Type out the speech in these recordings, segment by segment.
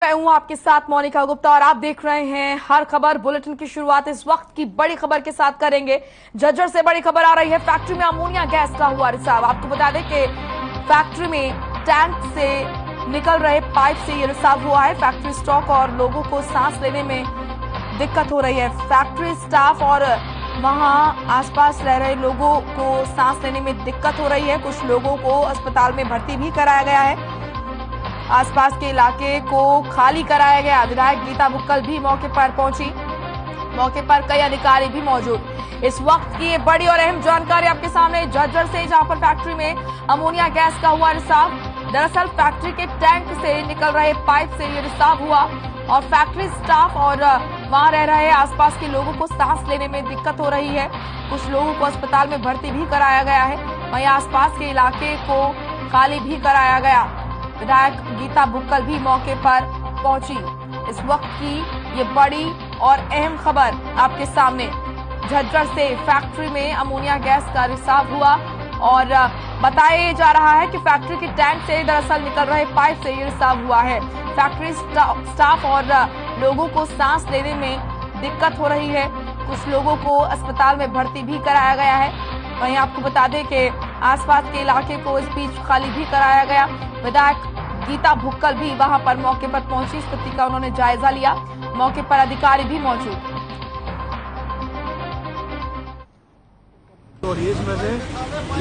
मैं हूं आपके साथ मोनिका गुप्ता और आप देख रहे हैं हर खबर बुलेटिन की शुरुआत इस वक्त की बड़ी खबर के साथ करेंगे। झज्जर से बड़ी खबर आ रही है। फैक्ट्री में अमोनिया गैस का हुआ रिसाव। आपको बता दें कि फैक्ट्री में टैंक से निकल रहे पाइप से ये रिसाव हुआ है। फैक्ट्री स्टॉक और लोगों को सांस लेने में दिक्कत हो रही है। फैक्ट्री स्टाफ और वहां आसपास रह रहे लोगों को सांस लेने में दिक्कत हो रही है। कुछ लोगों को अस्पताल में भर्ती भी कराया गया है। आसपास के इलाके को खाली कराया गया। विधायक गीता बुक्कल भी मौके पर पहुंची। मौके पर कई अधिकारी भी मौजूद। इस वक्त की ये बड़ी और अहम जानकारी आपके सामने झज्जर से, जहां पर फैक्ट्री में अमोनिया गैस का हुआ रिसाव। दरअसल फैक्ट्री के टैंक से निकल रहे पाइप से ये रिसाव हुआ और फैक्ट्री स्टाफ और वहां रह रहे आसपास के लोगों को सांस लेने में दिक्कत हो रही है। कुछ लोगों को अस्पताल में भर्ती भी कराया गया है। वहीं आसपास के इलाके को खाली भी कराया गया। विधायक गीता बुक्कल भी मौके पर पहुंची। इस वक्त की ये बड़ी और अहम खबर आपके सामने। झज्जर से फैक्ट्री में अमोनिया गैस का रिसाव हुआ और बताया जा रहा है कि फैक्ट्री के टैंक से दरअसल निकल रहे पाइप से ये रिसाव हुआ है। फैक्ट्री स्टाफ और लोगों को सांस लेने में दिक्कत हो रही है। कुछ लोगों को अस्पताल में भर्ती भी कराया गया है। वहीं आपको बता दें कि आसपास के इलाके को इस बीच खाली भी कराया गया। विधायक गीता बुक्कल भी वहां पर मौके पर पहुंची। स्थिति का उन्होंने जायजा लिया। मौके पर अधिकारी भी मौजूद। तो इसमें से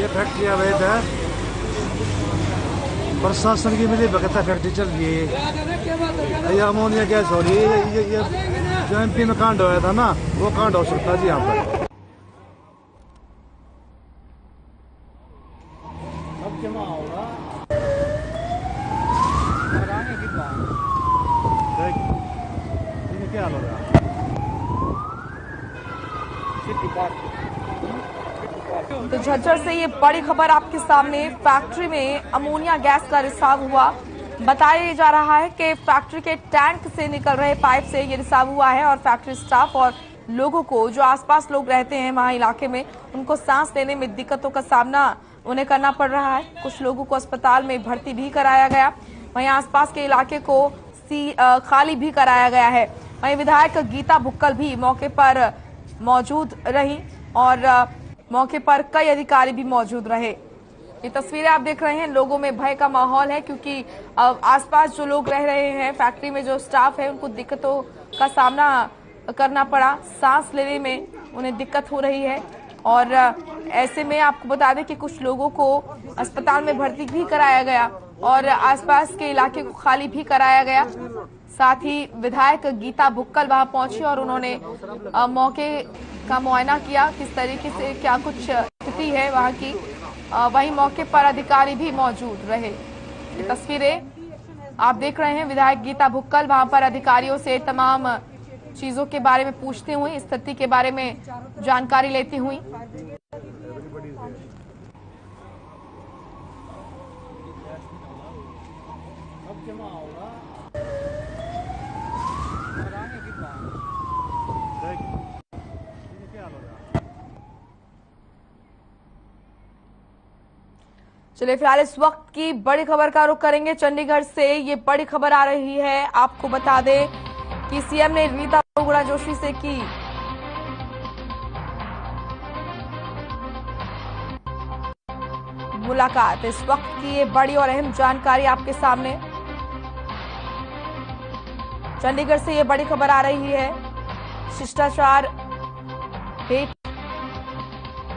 ये फैक्ट्री अवैध है। प्रशासन की मिली भगत फैक्ट्री चल रही है। ये अमोनिया गैस हो रही है। ये जो MP में कांड होया था ना, वो कांड हो सकता है जी यहाँ पर। अब जमा होगा क्या हाल हो रहा है? तो झज्जर से ये बड़ी खबर आपके सामने। फैक्ट्री में अमोनिया गैस का रिसाव हुआ। बताया जा रहा है कि फैक्ट्री के टैंक से निकल रहे पाइप से ये रिसाव हुआ है और फैक्ट्री स्टाफ और लोगों को, जो आसपास लोग रहते हैं वहां इलाके में, उनको सांस लेने में दिक्कतों का सामना उन्हें करना पड़ रहा है। कुछ लोगों को अस्पताल में भर्ती भी कराया गया। वहीं आसपास के इलाके को खाली भी कराया गया है। वहीं विधायक गीता बुक्कल भी मौके पर मौजूद रही और मौके पर कई अधिकारी भी मौजूद रहे। ये तस्वीरें आप देख रहे हैं। लोगों में भय का माहौल है क्योंकि आसपास जो लोग रह रहे हैं, फैक्ट्री में जो स्टाफ है, उनको दिक्कतों का सामना करना पड़ा। सांस लेने में उन्हें दिक्कत हो रही है और ऐसे में आपको बता दें कि कुछ लोगों को अस्पताल में भर्ती भी कराया गया और आसपास के इलाके को खाली भी कराया गया। साथ ही विधायक गीता बुक्कल वहां पहुंची और उन्होंने मौके का मुआयना किया, किस तरीके से क्या कुछ स्थिति है वहां की। वहीं मौके पर अधिकारी भी मौजूद रहे। ये तस्वीरें आप देख रहे हैं। विधायक गीता बुक्कल वहां पर अधिकारियों से तमाम चीजों के बारे में पूछती हुई, स्थिति के बारे में जानकारी लेती हुई। चलिए फिलहाल इस वक्त की बड़ी खबर का रुख करेंगे। चंडीगढ़ से ये बड़ी खबर आ रही है। आपको बता दें कि सीएम ने रीता बहुगुणा जोशी से की मुलाकात। इस वक्त की ये बड़ी और अहम जानकारी आपके सामने। चंडीगढ़ से ये बड़ी खबर आ रही है। शिष्टाचार भेंट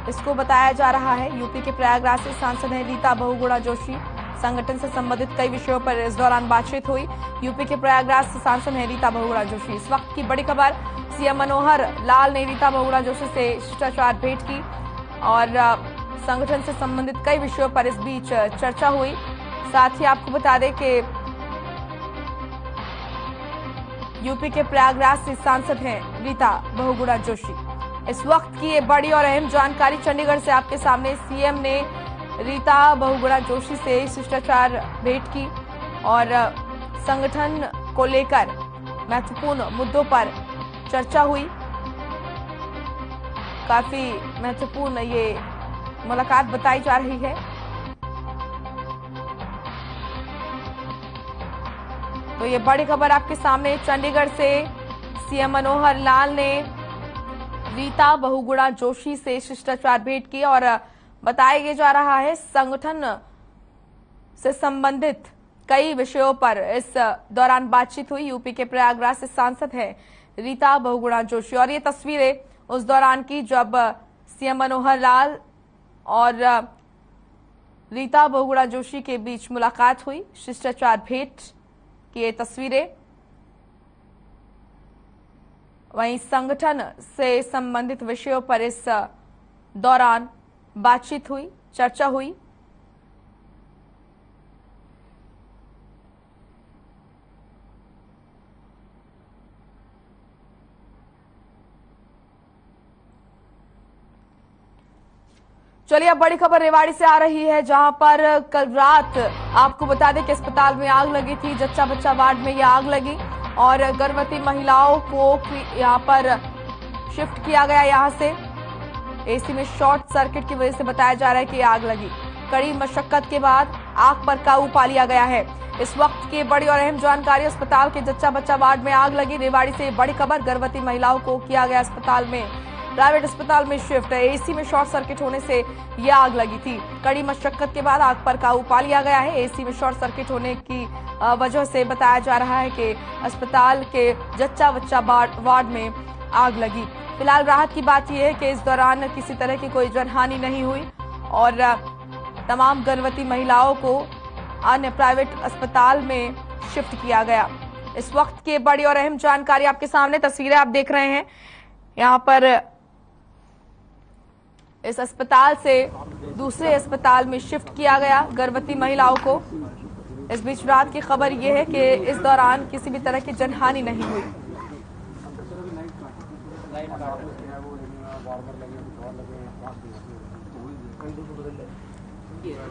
इसको बताया जा रहा है। यूपी के प्रयागराज से सांसद हैं रीता बहुगुणा जोशी। संगठन से संबंधित कई विषयों पर इस दौरान बातचीत हुई। यूपी के प्रयागराज से सांसद हैं रीता बहुगुणा जोशी। इस वक्त की बड़ी खबर, सीएम मनोहर लाल ने रीता बहुगुणा जोशी से शिष्टाचार भेंट की और संगठन से संबंधित कई विषयों पर इस बीच चर्चा हुई। साथ ही आपको बता दें कि यूपी के प्रयागराज से सांसद हैं रीता बहुगुणा जोशी। इस वक्त की ये बड़ी और अहम जानकारी चंडीगढ़ से आपके सामने। सीएम ने रीता बहुगुणा जोशी से शिष्टाचार भेंट की और संगठन को लेकर महत्वपूर्ण मुद्दों पर चर्चा हुई। काफी महत्वपूर्ण ये मुलाकात बताई जा रही है। तो ये बड़ी खबर आपके सामने चंडीगढ़ से सीएम मनोहर लाल ने रीता बहुगुणा जोशी से शिष्टाचार भेंट की और बताया जा रहा है संगठन से संबंधित कई विषयों पर इस दौरान बातचीत हुई। यूपी के प्रयागराज से सांसद है रीता बहुगुणा जोशी और ये तस्वीरें उस दौरान की जब सीएम मनोहर लाल और रीता बहुगुणा जोशी के बीच मुलाकात हुई, शिष्टाचार भेंट की ये तस्वीरें। वहीं संगठन से संबंधित विषयों पर इस दौरान बातचीत हुई, चर्चा हुई। चलिए अब बड़ी खबर रेवाड़ी से आ रही है, जहां पर कल रात आपको बता दें कि अस्पताल में आग लगी थी। जच्चा बच्चा वार्ड में यह आग लगी और गर्भवती महिलाओं को यहां पर शिफ्ट किया गया। यहां से एसी में शॉर्ट सर्किट की वजह से बताया जा रहा है कि आग लगी। कड़ी मशक्कत के बाद आग पर काबू पा लिया गया है। इस वक्त की बड़ी और अहम जानकारी, अस्पताल के जच्चा बच्चा वार्ड में आग लगी। रेवाड़ी से बड़ी खबर, गर्भवती महिलाओं को किया गया अस्पताल में, प्राइवेट अस्पताल में शिफ्ट। एसी में शॉर्ट सर्किट होने से यह आग लगी थी। कड़ी मशक्कत के बाद आग पर काबू पा लिया गया है। एसी में शॉर्ट सर्किट होने की वजह से बताया जा रहा है कि अस्पताल के जच्चा बच्चा वार्ड में आग लगी। फिलहाल राहत की बात यह है कि इस दौरान किसी तरह की कोई जनहानि नहीं हुई और तमाम गर्भवती महिलाओं को अन्य प्राइवेट अस्पताल में शिफ्ट किया गया। इस वक्त की बड़ी और अहम जानकारी आपके सामने, तस्वीरें आप देख रहे हैं। यहाँ पर इस अस्पताल से दूसरे अस्पताल में शिफ्ट किया गया गर्भवती महिलाओं को। इस बीच रात की खबर यह है कि इस दौरान किसी भी तरह की जनहानि नहीं हुई।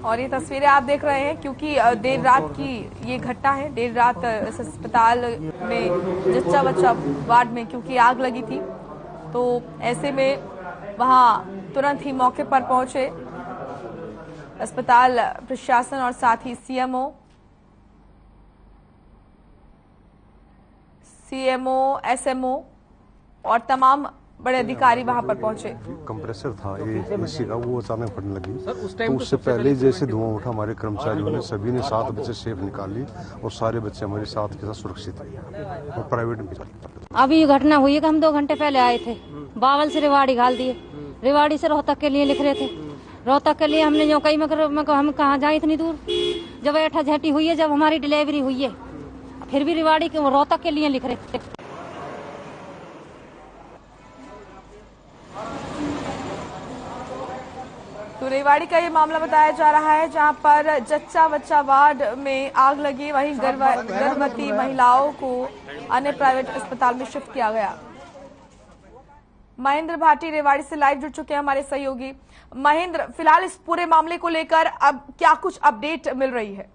और ये तस्वीरें आप देख रहे हैं क्योंकि देर रात की ये घटना है। देर रात इस अस्पताल में जच्चा बच्चा वार्ड में क्योंकि आग लगी थी, तो ऐसे में वहां तुरंत ही मौके पर पहुंचे अस्पताल प्रशासन और साथ ही सीएमओ, एसएमओ और तमाम बड़े अधिकारी वहां पर पहुंचे। कंप्रेसर था एसी का, वो अचानक फटने लगी। तो उससे पहले जैसे धुआं उठा, हमारे कर्मचारियों ने सभी ने 7 बच्चे सेफ निकाल ली और सारे बच्चे हमारे साथ के साथ सुरक्षित हैं और प्राइवेट में। अभी घटना हुई है कि हम 2 घंटे पहले आए थे, बावल से रेवाड़ी घाल दिए। रेवाड़ी से रोहतक के लिए लिख रहे थे। रोहतक के लिए हमने जो कही मगर हम कहाँ जाए इतनी दूर। जब ऐठा झटी हुई है, जब हमारी डिलीवरी हुई है, फिर भी रेवाड़ी के रोहतक के लिए लिख रहे थे। तो रेवाड़ी का ये मामला बताया जा रहा है, जहां पर जच्चा बच्चा वार्ड में आग लगी। वहीं गर्भवती महिलाओं को अन्य प्राइवेट अस्पताल में शिफ्ट किया गया। महेंद्र भाटी रेवाड़ी से लाइव जुड़ चुके हैं हमारे सहयोगी। महेंद्र, फिलहाल इस पूरे मामले को लेकर अब क्या कुछ अपडेट मिल रही है?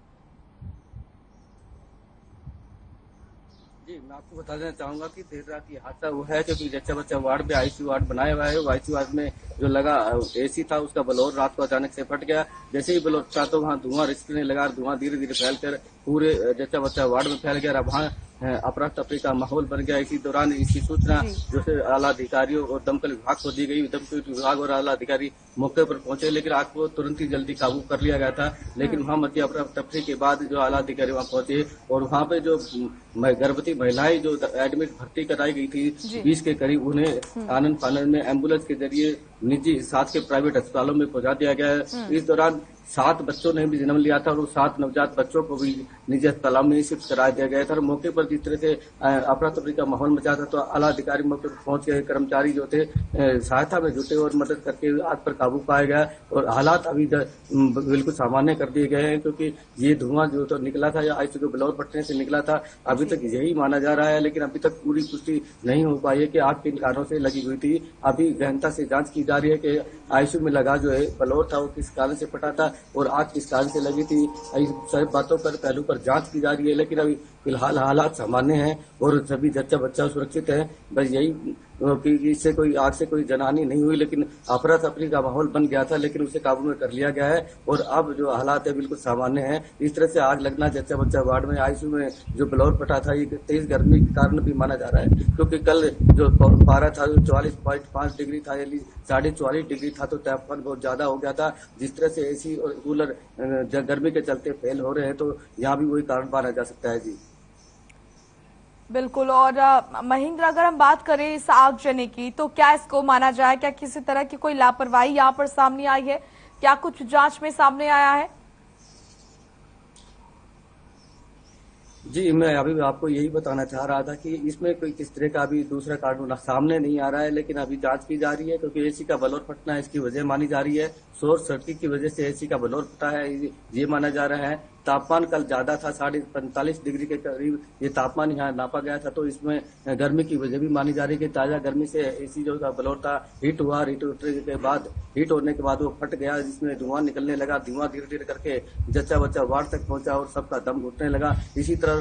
जी, मैं आपको बता देना चाहूंगा कि देर रात ये हादसा हुआ है क्योंकि जच्चा बच्चा वार्ड में आईसीयू वार्ड बनाया हुआ है। आईसीयू वार्ड में जो लगा एसी था, उसका बलौर रात को अचानक से फट गया। जैसे ही बलौर था तो वहाँ धुआं रिश्ते लगा, धुआं धीरे धीरे फैलकर पूरे जच्चा बच्चा वार्ड में फैल गया। वहाँ अफरा तफरी का माहौल बन गया। इसी दौरान इसकी सूचना जो है आला अधिकारियों और दमकल विभाग को दी गई। दमकल विभाग और आला अधिकारी मौके पर पहुंचे, लेकिन आग को तुरंत ही जल्दी काबू कर लिया गया था। लेकिन वहां मची अफरा तफरी के बाद जो आला अधिकारी वहां पहुंचे और वहां पे जो गर्भवती महिलाएं जो एडमिट भर्ती कराई गई थी 20 के करीब, उन्हें आनंद फानंद में एम्बुलेंस के जरिए निजी साथ के प्राइवेट अस्पतालों में पहुंचा दिया गया है। इस दौरान 7 बच्चों ने भी जन्म लिया था और उस 7 नवजात बच्चों को भी निजी अस्पतालों में शिफ्ट करा दिया गया था। और मौके पर जिस तरह से अफरा तफरी का माहौल मचा था, तो आला अधिकारी मौके पर पहुंच गए। कर्मचारी जो थे सहायता में जुटे और मदद करके आग पर काबू पाया गया और हालात अभी बिल्कुल सामान्य कर दिए गए हैं, क्योंकि ये धुआं जो तो निकला था या आईसीयू के बलौर फटने से निकला था, अभी तक यही माना जा रहा है। लेकिन अभी तक पूरी पुष्टि नहीं हो पाई है कि आग किन कारणों से लगी हुई थी। अभी गहनता से जांच की जा रही है कि आईसीयू में लगा जो है बलौर था वो किस कारण से फटा था और आग किस कारण से लगी थी। सभी बातों पर पहलू पर जांच की जा रही है, लेकिन अभी फिलहाल हालात सामान्य हैं और सभी जच्चा बच्चा सुरक्षित है। बस यही कि इससे कोई आग से कोई जनहानि नहीं हुई, लेकिन अफरा तफरी का माहौल बन गया था, लेकिन उसे काबू में कर लिया गया है और अब जो हालात है बिल्कुल सामान्य है। इस तरह से आग लगना जच्चा बच्चा वार्ड में आईसीयू में जो ब्लोर फटा था, ये तेज गर्मी के कारण भी माना जा रहा है, क्योंकि कल जो पारा था 44.5 डिग्री था, यानी 44.5 डिग्री था, तो तापमान बहुत ज्यादा हो गया था। जिस तरह से एसी और कूलर गर्मी के चलते फेल हो रहे हैं, तो यहाँ भी वही कारण माना जा सकता है। जी बिल्कुल। और महेंद्र, अगर हम बात करें इस आगजनी की, तो क्या इसको माना जाए, क्या किसी तरह की कोई लापरवाही यहाँ पर सामने आई है? क्या कुछ जांच में सामने आया है? जी, मैं अभी आपको यही बताना चाह रहा था कि इसमें कोई किस तरह का अभी दूसरा कानून सामने नहीं आ रहा है, लेकिन अभी जांच की जा रही है, क्योंकि एसी का ब्लोर फटना इसकी वजह मानी जा रही है। शॉर्ट सर्किट की वजह से एसी का ब्लोर फटा है, ये माना जा रहा है। तापमान कल ज्यादा था, 45 डिग्री के करीब ये तापमान यहाँ नापा गया था, तो इसमें गर्मी की वजह भी मानी जा रही है कि ताजा गर्मी से एसी जो का ब्लोर था हीट हुआ, हीट होने के बाद वो फट गया, जिसमें धुआं निकलने लगा। धुआं धीरे धीरे करके जच्चा बच्चा वार्ड तक पहुंचा और सबका दम घुटने लगा। इसी तरह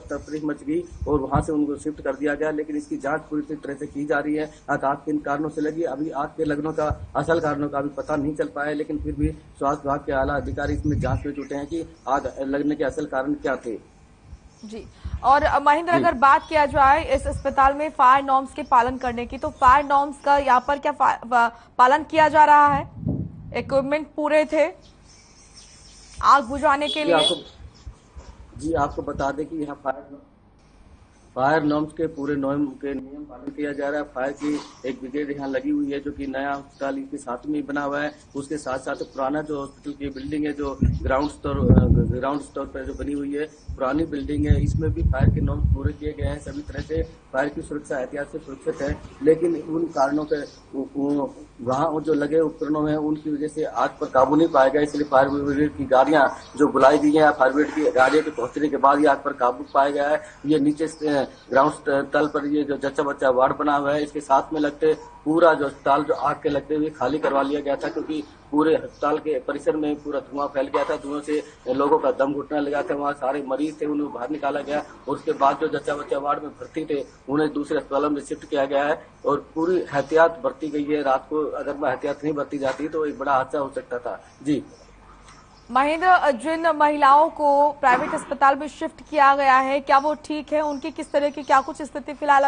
तफरीक मच गई और वहां से उनको शिफ्ट कर दिया गया, लेकिन इसकी जांच पूरी तरह से की जा रही है। आग किन कारणों से लगी, अभी आग के लगने का असल कारणों का अभी पता नहीं चल पाया है, लेकिन फिर भी स्वास्थ्य विभाग के आला अधिकारी इसमें जांच में जुटे हैं कि आग लगने के असल कारण क्या थे। जी। और महेंद्र, अगर बात किया जाए इस अस्पताल में फायर नॉर्म्स के पालन करने की, तो फायर नॉर्म्स का यहाँ पर क्या पालन किया जा रहा है? इक्विपमेंट पूरे थे आग बुझाने के लिए? जी, आपको बता दें कि यहाँ फायर नॉर्म्स के पूरे नियम पालन किया जा रहा है। फायर की एक ब्रिगेड यहाँ लगी हुई है, जो कि नया अस्पताल इसके साथ में बना हुआ है। उसके साथ साथ पुराना जो हॉस्पिटल की बिल्डिंग है, जो ग्राउंड स्टोर पर जो बनी हुई है, पुरानी बिल्डिंग है, इसमें भी फायर के नॉर्म्स पूरे किए गए हैं। सभी तरह से फायर की सुरक्षा एहतियात से सुरक्षित है, लेकिन उन कारणों के वहाँ जो लगे उपकरणों में उनकी वजह से आग पर काबू नहीं पाया गया, इसलिए फायर ब्रिगेड की गाड़ियां जो बुलाई गई है, फायर ब्रिगेड की गाड़ियों के पहुंचने के बाद ही आग पर काबू पाया गया है। ये नीचे ग्राउंड तल पर ये जो जच्चा बच्चा वार्ड बना हुआ है, इसके साथ में लगते पूरा जो अस्पताल जो आग के लगते हुए खाली करवा लिया गया था, क्योंकि पूरे अस्पताल के परिसर में पूरा धुआं फैल गया था। धुआं से लोगों का दम घुटने लगा था। वहाँ सारे मरीज थे, उन्हें बाहर निकाला गया और उसके बाद जो जच्चा बच्चा वार्ड में भर्ती थे, उन्हें दूसरे अस्पतालों में शिफ्ट किया गया है और पूरी एहतियात बरती गई है। रात को अगर एहतियात नहीं बरती जाती तो एक बड़ा हादसा हो सकता था। जी महेंद्र, जिन महिलाओं को प्राइवेट अस्पताल में शिफ्ट किया गया है, क्या वो ठीक है? उनकी किस तरह की क्या कुछ स्थिति फिलहाल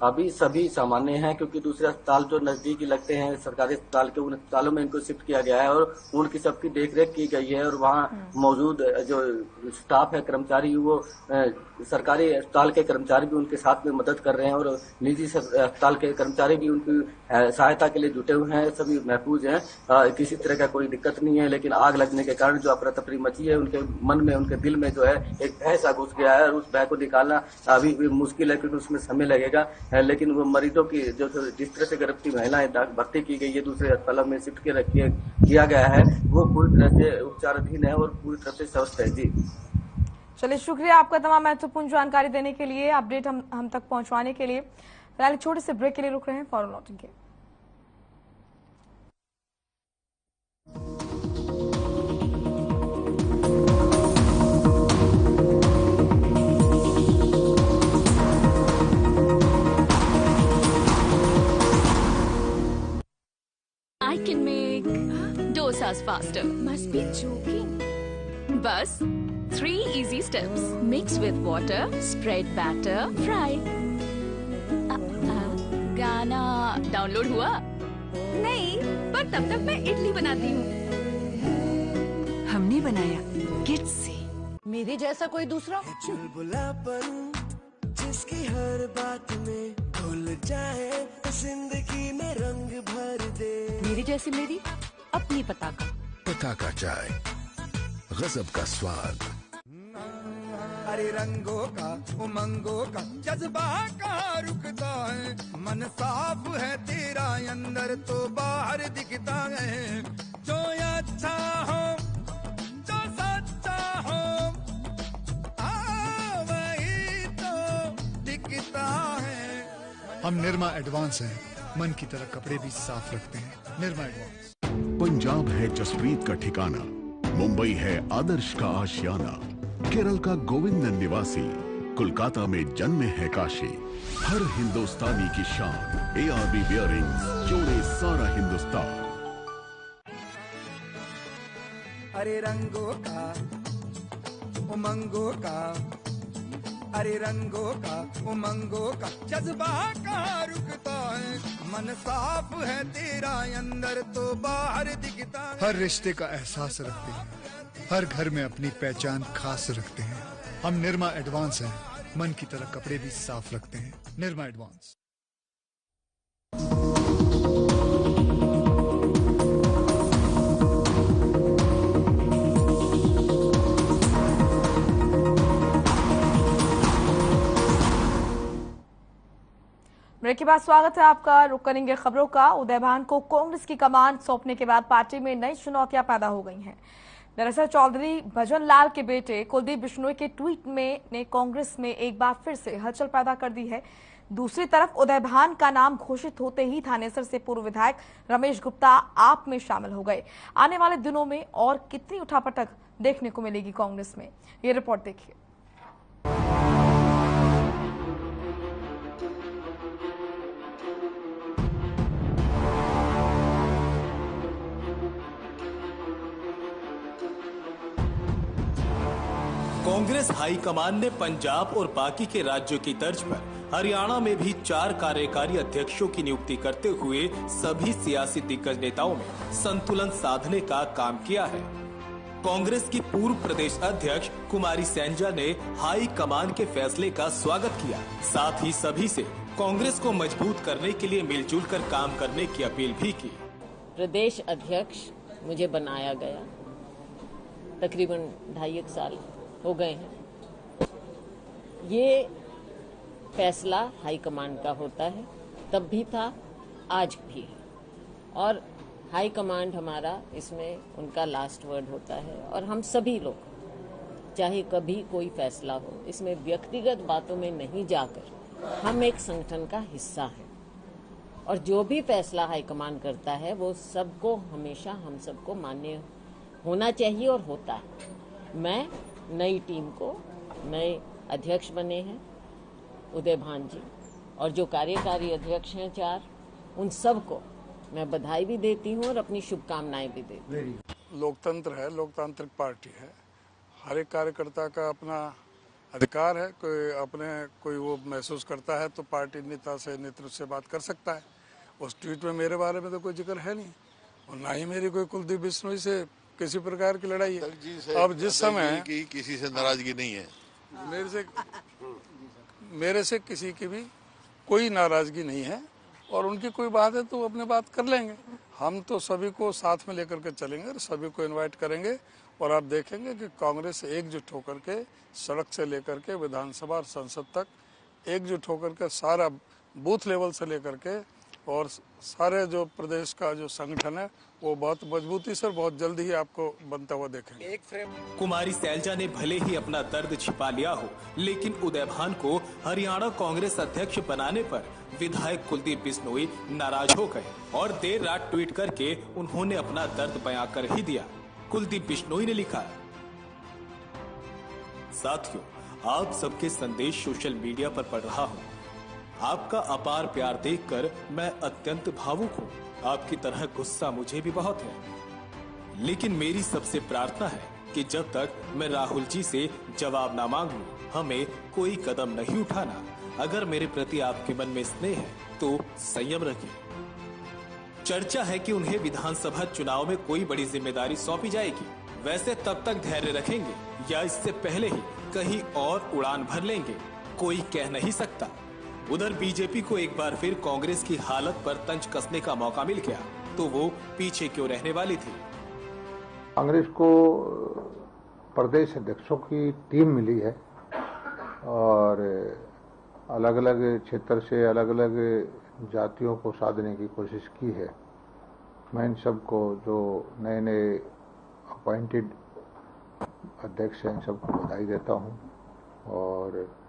अभी सभी सामान्य हैं, क्योंकि दूसरे अस्पताल जो नजदीकी लगते हैं सरकारी अस्पताल के, उन अस्पतालों में इनको शिफ्ट किया गया है और उनकी सबकी देखरेख की गई है और वहाँ मौजूद जो स्टाफ है, कर्मचारी, वो सरकारी अस्पताल के कर्मचारी भी उनके साथ में मदद कर रहे हैं और निजी अस्पताल के कर्मचारी भी उनकी सहायता के लिए जुटे हुए हैं। सभी महफूज हैं, किसी तरह का कोई दिक्कत नहीं है। लेकिन आग लगने के कारण जो अफरा तफरी मची है, उनके मन में, उनके दिल में जो है एक भय सा घुस गया है और उस भय को निकालना अभी भी मुश्किल है, क्योंकि उसमें समय लगेगा। लेकिन वो मरीजों की जो जिस तरह से गर्भवती महिलाएं भर्ती की गई है, दूसरे अस्पतालों में शिफ्ट किया गया है, वो पूरी तरह से उपचाराधीन है और पूरी तरह से स्वस्थ है। जी चलिए, शुक्रिया आपका तमाम महत्वपूर्ण जानकारी देने के लिए, अपडेट हम तक पहुंचवाने के लिए। फिलहाल छोटे से ब्रेक के लिए रुक रहे हैं, फौरन लौटेंगे। I can make dosas faster. Must be joking. Bus 3 easy steps. Mix with water, spread batter, fry. गाना डाउनलोड हुआ? नहीं, पर तब तक मैं इडली बनाती हूँ। हमने बनाया किट से। मेरे जैसा कोई दूसरा? चुलबुलापन जिसकी हर बात में घुल जाए, जिंदगी में रंग भर दे। मेरी जैसी मेरी अपनी पताका चाय, गजब का स्वाद। अरे रंगों का उमंगों का जज्बा कहाँ रुकता है, मन साफ है तेरा अंदर तो बाहर दिखता है। जो अच्छा हो, जो सच्चा हो, वही तो दिखता है। हम निरमा एडवांस हैं, मन की तरह कपड़े भी साफ रखते हैं। निरमा एडवांस। पंजाब है जसप्रीत का ठिकाना, मुंबई है आदर्श का आशियाना, केरल का गोविंदन निवासी, कोलकाता में जन्मे है काशी। हर हिंदुस्तानी की शान ARB बियरिंग्स, जोड़े सारा हिंदुस्तान। अरे रंगों का उमंगों का, अरे रंगों का उमंगों का जज्बा कहाँ रुकता है। मन साफ है तेरा अंदर तो बाहर दिखता है। हर रिश्ते का एहसास रखते हैं, हर घर में अपनी पहचान खास रखते हैं। हम निर्मा एडवांस हैं, मन की तरह कपड़े भी साफ रखते हैं। निर्मा एडवांस। ब्रेक के बाद स्वागत है आपका। रुक करेंगे खबरों का। उदयभान को कांग्रेस की कमान सौंपने के बाद पार्टी में नई चुनौतियां पैदा हो गई हैं। दरअसल चौधरी भजन लाल के बेटे कुलदीप बिश्नोई के ट्वीट ने कांग्रेस में एक बार फिर से हलचल पैदा कर दी है। दूसरी तरफ उदयभान का नाम घोषित होते ही थानेसर से पूर्व विधायक रमेश गुप्ता आप में शामिल हो गए। आने वाले दिनों में और कितनी उठापटक देखने को मिलेगी कांग्रेस में, ये रिपोर्ट देखिए। कांग्रेस हाईकमान ने पंजाब और बाकी के राज्यों की तर्ज पर हरियाणा में भी 4 कार्यकारी अध्यक्षों की नियुक्ति करते हुए सभी सियासी दिग्गज नेताओं में संतुलन साधने का काम किया है। कांग्रेस की पूर्व प्रदेश अध्यक्ष कुमारी सैंजा ने हाई कमान के फैसले का स्वागत किया। साथ ही सभी से कांग्रेस को मजबूत करने के लिए मिलजुल कर काम करने की अपील भी की। प्रदेश अध्यक्ष मुझे बनाया गया, तकरीबन 2.5 साल हो गए हैं। ये फैसला हाईकमान का होता है, तब भी था, आज भी है, और हाईकमांड हमारा इसमें उनका लास्ट वर्ड होता है। और हम सभी लोग, चाहे कभी कोई फैसला हो, इसमें व्यक्तिगत बातों में नहीं जाकर हम एक संगठन का हिस्सा हैं, और जो भी फैसला हाईकमान करता है वो सबको हमेशा हम सबको मान्य होना चाहिए और होता है। मैं नई टीम को, नए अध्यक्ष बने हैं उदयभान जी, और जो कार्यकारी अध्यक्ष हैं 4, उन सबको मैं बधाई भी देती हूँ और अपनी शुभकामनाएं भी देती हूँ। लोकतंत्र है, लोकतांत्रिक पार्टी है, हर एक कार्यकर्ता का अपना अधिकार है। कोई वो महसूस करता है तो पार्टी नेता से, नेतृत्व से बात कर सकता है। उस ट्वीट में मेरे बारे में तो कोई जिक्र है नहीं, और ना ही मेरी कोई कुलदीप बिश्नोई से किसी प्रकार की लड़ाई है। अब जिस समय किसी से नाराजगी नहीं है, मेरे से किसी की भी कोई नाराजगी नहीं है, और उनकी कोई बात है तो वो अपनी बात कर लेंगे। हम तो सभी को साथ में लेकर के चलेंगे और सभी को इनवाइट करेंगे, और आप देखेंगे कि कांग्रेस एकजुट होकर के सड़क से लेकर के विधानसभा और संसद तक एकजुट होकर के सारा बूथ लेवल से लेकर के और सारे जो प्रदेश का जो संगठन है वो बहुत मजबूती से बहुत जल्दी ही आपको बनता हुआ देखेंगे। कुमारी सैलजा ने भले ही अपना दर्द छिपा लिया हो, लेकिन उदयभान को हरियाणा कांग्रेस अध्यक्ष बनाने पर विधायक कुलदीप बिश्नोई नाराज हो गए और देर रात ट्वीट करके उन्होंने अपना दर्द बयां कर ही दिया। कुलदीप बिश्नोई ने लिखा, साथियों, आप सबके संदेश सोशल मीडिया पर पढ़ रहा हूँ। आपका अपार प्यार देखकर मैं अत्यंत भावुक हूँ। आपकी तरह गुस्सा मुझे भी बहुत है, लेकिन मेरी सबसे प्रार्थना है कि जब तक मैं राहुल जी से जवाब ना मांग लूं, हमें कोई कदम नहीं उठाना। अगर मेरे प्रति आपके मन में स्नेह है तो संयम रखिए। चर्चा है कि उन्हें विधानसभा चुनाव में कोई बड़ी जिम्मेदारी सौंपी जाएगी। वैसे तब तक धैर्य रखेंगे या इससे पहले ही कहीं और उड़ान भर लेंगे, कोई कह नहीं सकता। उधर बीजेपी को एक बार फिर कांग्रेस की हालत पर तंज कसने का मौका मिल गया, तो वो पीछे क्यों रहने वाली थी। कांग्रेस को प्रदेश अध्यक्षों की टीम मिली है और अलग अलग क्षेत्र से अलग अलग जातियों को साधने की कोशिश की है। मैं इन सबको, जो नए नए अपॉइंटेड अध्यक्ष हैं, सबको बधाई देता हूं और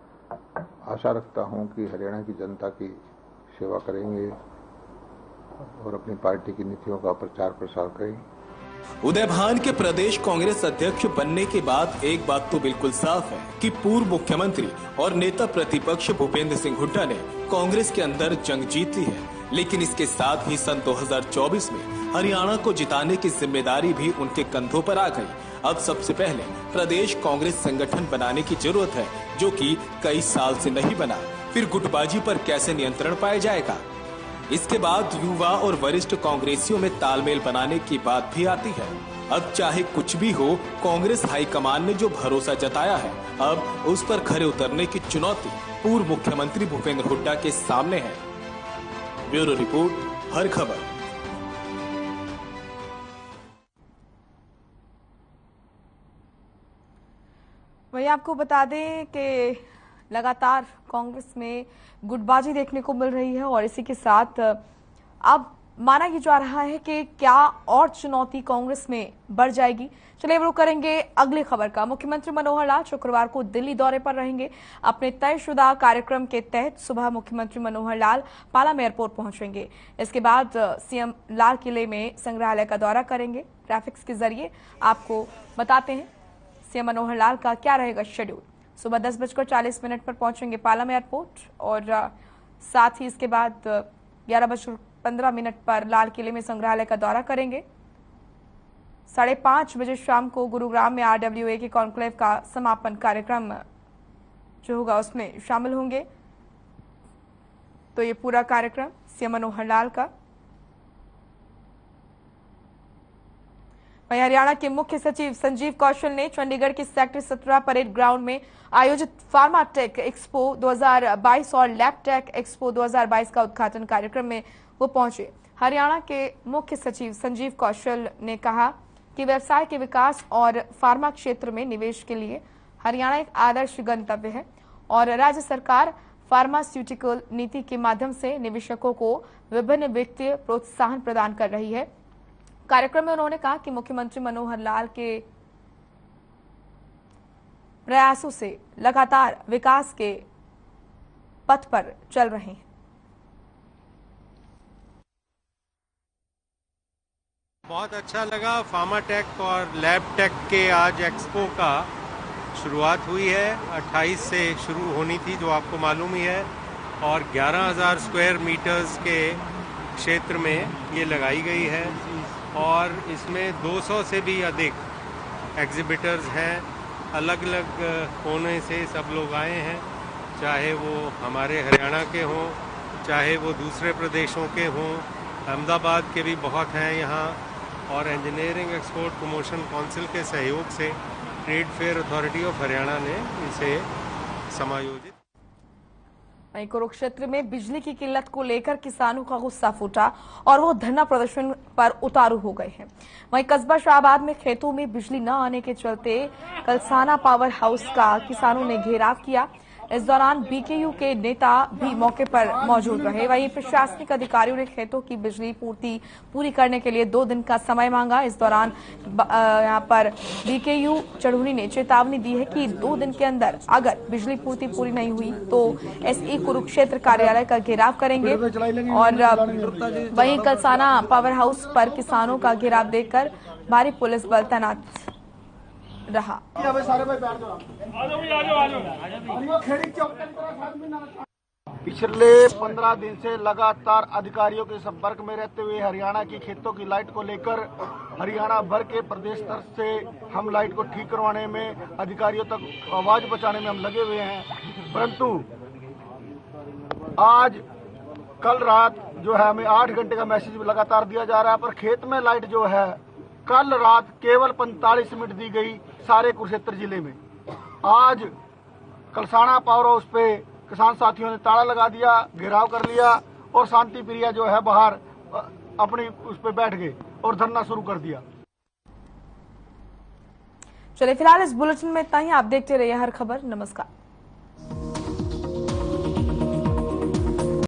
आशा रखता हूं कि हरियाणा की जनता की सेवा करेंगे और अपनी पार्टी की नीतियों का प्रचार प्रसार करेंगे। उदय भान के प्रदेश कांग्रेस अध्यक्ष बनने के बाद एक बात तो बिल्कुल साफ है कि पूर्व मुख्यमंत्री और नेता प्रतिपक्ष भूपेंद्र सिंह हुड्डा ने कांग्रेस के अंदर जंग जीत ली है। लेकिन इसके साथ ही सन 2024 में हरियाणा को जिताने की जिम्मेदारी भी उनके कंधों पर आ गई। अब सबसे पहले प्रदेश कांग्रेस संगठन बनाने की जरूरत है, जो कि कई साल से नहीं बना। फिर गुटबाजी पर कैसे नियंत्रण पाया जाएगा? इसके बाद युवा और वरिष्ठ कांग्रेसियों में तालमेल बनाने की बात भी आती है। अब चाहे कुछ भी हो, कांग्रेस हाईकमान ने जो भरोसा जताया है, अब उस पर खरे उतरने की चुनौती पूर्व मुख्यमंत्री भूपेंद्र हुड्डा के सामने है। ब्यूरो रिपोर्ट, हर खबर। वही आपको बता दें कि लगातार कांग्रेस में गुटबाजी देखने को मिल रही है और इसी के साथ अब माना ये जा रहा है कि क्या और चुनौती कांग्रेस में बढ़ जाएगी। चलिए रुक करेंगे अगली खबर का। मुख्यमंत्री मनोहर लाल शुक्रवार को दिल्ली दौरे पर रहेंगे। अपने तयशुदा कार्यक्रम के तहत सुबह मुख्यमंत्री मनोहर लाल पालम एयरपोर्ट पहुंचेंगे। इसके बाद सीएम लाल किले में संग्रहालय का दौरा करेंगे। ग्राफिक्स के जरिए आपको बताते हैं सीएम मनोहर लाल का क्या रहेगा शेड्यूल। सुबह 10:40 पर पहुंचेंगे पालम एयरपोर्ट और साथ ही इसके बाद 11:15 पर लाल किले में संग्रहालय का दौरा करेंगे। 5:30 बजे शाम को गुरुग्राम में RWA के कॉन्क्लेव का समापन कार्यक्रम जो होगा उसमें शामिल होंगे। तो ये पूरा कार्यक्रम सीएम मनोहर लाल का। वहीं हरियाणा के मुख्य सचिव संजीव कौशल ने चंडीगढ़ के सेक्टर 17 परेड ग्राउंड में आयोजित फार्माटेक एक्सपो 2022 और लैबटेक एक्सपो 2022 का उद्घाटन कार्यक्रम में वो पहुंचे। हरियाणा के मुख्य सचिव संजीव कौशल ने कहा कि व्यवसाय के विकास और फार्मा क्षेत्र में निवेश के लिए हरियाणा एक आदर्श गंतव्य है और राज्य सरकार फार्मास्यूटिकल नीति के माध्यम से निवेशकों को विभिन्न वित्तीय प्रोत्साहन प्रदान कर रही है। कार्यक्रम में उन्होंने कहा कि मुख्यमंत्री मनोहर लाल के प्रयासों से लगातार विकास के पथ पर चल रहे हैं। बहुत अच्छा लगा। फार्माटेक और लैबटेक के आज एक्सपो का शुरुआत हुई है। 28 से शुरू होनी थी, जो आपको मालूम ही है, और 11,000 स्क्वायर मीटर्स के क्षेत्र में ये लगाई गई है और इसमें 200 से भी अधिक एग्जिबिटर्स हैं। अलग अलग कोने से सब लोग आए हैं, चाहे वो हमारे हरियाणा के हों, चाहे वो दूसरे प्रदेशों के हों। अहमदाबाद के भी बहुत हैं यहाँ, और इंजीनियरिंग एक्सपोर्ट प्रमोशन काउंसिल के सहयोग से trade fair authority of Haryana ने इसे समायोजित। वहीं कुरुक्षेत्र में बिजली की किल्लत को लेकर किसानों का गुस्सा फूटा और वो धरना प्रदर्शन पर उतारू हो गए हैं। वहीं कस्बा शाहबाद में खेतों में बिजली न आने के चलते कलसाना पावर हाउस का किसानों ने घेराव किया। इस दौरान बीकेयू के नेता भी मौके पर मौजूद रहे। वहीं प्रशासनिक अधिकारियों ने खेतों की बिजली पूर्ति पूरी करने के लिए 2 दिन का समय मांगा। इस दौरान यहां पर बीकेयू चढ़ूनी ने चेतावनी दी है कि 2 दिन के अंदर अगर बिजली पूर्ति पूरी नहीं हुई तो एसई कुरुक्षेत्र कार्यालय का घेराव करेंगे। और वहीं कलसाना पावर हाउस पर किसानों का घेराव देखकर भारी पुलिस बल तैनात रहा। पिछले 15 दिन से लगातार अधिकारियों के संपर्क में रहते हुए हरियाणा की खेतों की लाइट को लेकर हरियाणा भर के प्रदेश स्तर से हम लाइट को ठीक करवाने में, अधिकारियों तक आवाज पहुंचाने में हम लगे हुए हैं। परंतु आज कल रात जो है हमें 8 घंटे का मैसेज लगातार दिया जा रहा है, पर खेत में लाइट जो है कल रात केवल 45 मिनट दी गई सारे कुरुक्षेत्र जिले में। आज कलसाना पावर हाउस पे किसान साथियों ने ताला लगा दिया, घेराव कर लिया और शांति प्रिया जो है बाहर अपनी उस पे बैठ गए और धरना शुरू कर दिया। चलिए फिलहाल इस बुलेटिन में इतना ही। आप देखते रहिए हर खबर। नमस्कार।